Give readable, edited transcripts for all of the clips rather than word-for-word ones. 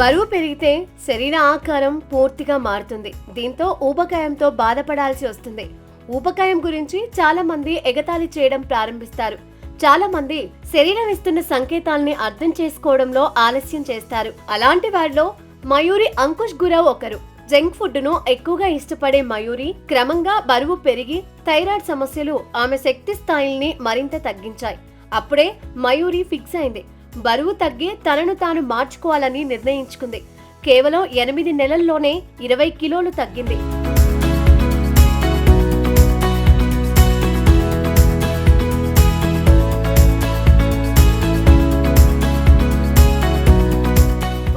బరువు పెరిగితే శరీర ఆకారం పూర్తిగా మారుతుంది. దీంతో ఊబకాయంతో బాధపడాల్సి వస్తుంది. ఊబకాయం గురించి చాలా మంది ఎగతాళి చేయడం ప్రారంభిస్తారు. చాలా మంది శరీరం ఇస్తున్న సంకేతాల్ని అర్థం చేసుకోవడంలో ఆలస్యం చేస్తారు. అలాంటి వారిలో మయూరి అంకుష్ గురవ్ ఒకరు. జంక్ ఫుడ్ ను ఎక్కువగా ఇష్టపడే మయూరి క్రమంగా బరువు పెరిగి థైరాయిడ్ సమస్యలు ఆమె శక్తి స్థాయిల్ని మరింత తగ్గించాయి. అప్పుడే మయూరి ఫిక్స్ అయింది. బరువు తగ్గి తనను తాను మార్చుకోవాలని నిర్ణయించుకుంది. కేవలం 8 నెలల్లోనే 20 కిలోలు తగ్గింది.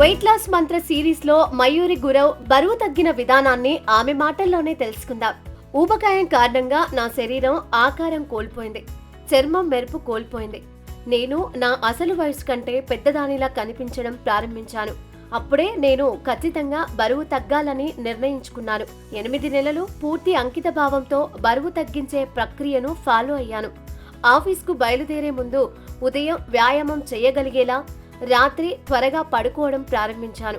వెయిట్ లాస్ మంత్ర సిరీస్ లో మయూరి గురవ్ బరువు తగ్గిన విధానాన్ని ఆమె మాటల్లోనే తెలుసుకుందాం. ఊబకాయం కారణంగా నా శరీరం ఆకారం కోల్పోయింది. చర్మం మెరుపు కోల్పోయింది. నేను నా అసలు వయసు కంటే పెద్దదానిలా కనిపించడం ప్రారంభించాను. అప్పుడే నేను ఖచ్చితంగా బరువు తగ్గాలని నిర్ణయించుకున్నాను. 8 నెలలు పూర్తి అంకిత భావంతో బరువు తగ్గించే ప్రక్రియను ఫాలో అయ్యాను. ఆఫీస్కు బయలుదేరే ముందు ఉదయం వ్యాయామం చేయగలిగేలా రాత్రి త్వరగా పడుకోవడం ప్రారంభించాను.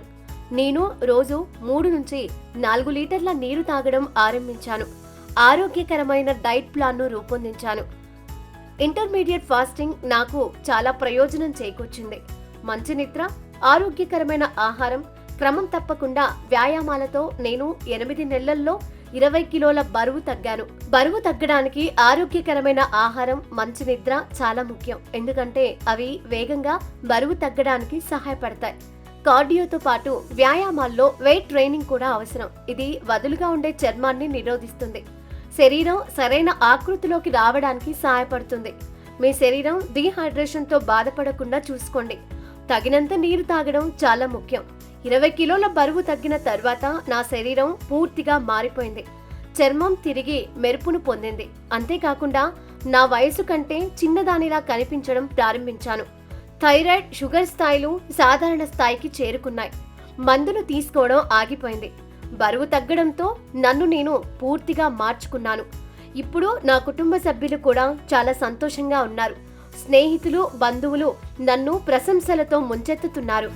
నేను రోజు 3 నుంచి 4 లీటర్ల నీరు తాగడం ఆరంభించాను. ఆరోగ్యకరమైన డైట్ ప్లాన్ను రూపొందించాను. ఇంటర్మీడియట్ ఫాస్టింగ్ నాకు చాలా ప్రయోజనం చేకూర్చింది. మంచి నిద్ర, ఆరోగ్యకరమైన ఆహారం, క్రమం తప్పకుండా వ్యాయామాలతో నేను 8 నెలల్లో 20 కిలోల బరువు తగ్గాను. బరువు తగ్గడానికి ఆరోగ్యకరమైన ఆహారం, మంచి నిద్ర చాలా ముఖ్యం. ఎందుకంటే అవి వేగంగా బరువు తగ్గడానికి సహాయపడతాయి. కార్డియోతో పాటు వ్యాయామాల్లో వెయిట్ ట్రైనింగ్ కూడా అవసరం. ఇది వదులుగా ఉండే చర్మాన్ని నిరోధిస్తుంది. శరీరం సరైన ఆకృతిలోకి రావడానికి సహాయపడుతుంది. మీ శరీరం డీహైడ్రేషన్ తో బాధపడకుండా చూసుకోండి. తగినంత నీరు తాగడం చాలా ముఖ్యం. 20 కిలోల బరువు తగ్గిన తర్వాత నా శరీరం పూర్తిగా మారిపోయింది. చర్మం తిరిగి మెరుపును పొందింది. అంతేకాకుండా నా వయసు కంటే చిన్నదానిలా కనిపించడం ప్రారంభించాను. థైరాయిడ్, షుగర్ స్థాయిలు సాధారణ స్థాయికి చేరుకున్నాయి. మందులు తీసుకోవడం ఆగిపోయింది. బరువు తగ్గడంతో నన్ను నేను పూర్తిగా మార్చుకున్నాను. ఇప్పుడు నా కుటుంబ సభ్యులు కూడా చాలా సంతోషంగా ఉన్నారు. స్నేహితులు, బంధువులు నన్ను ప్రశంసలతో ముంచెత్తుతున్నారు.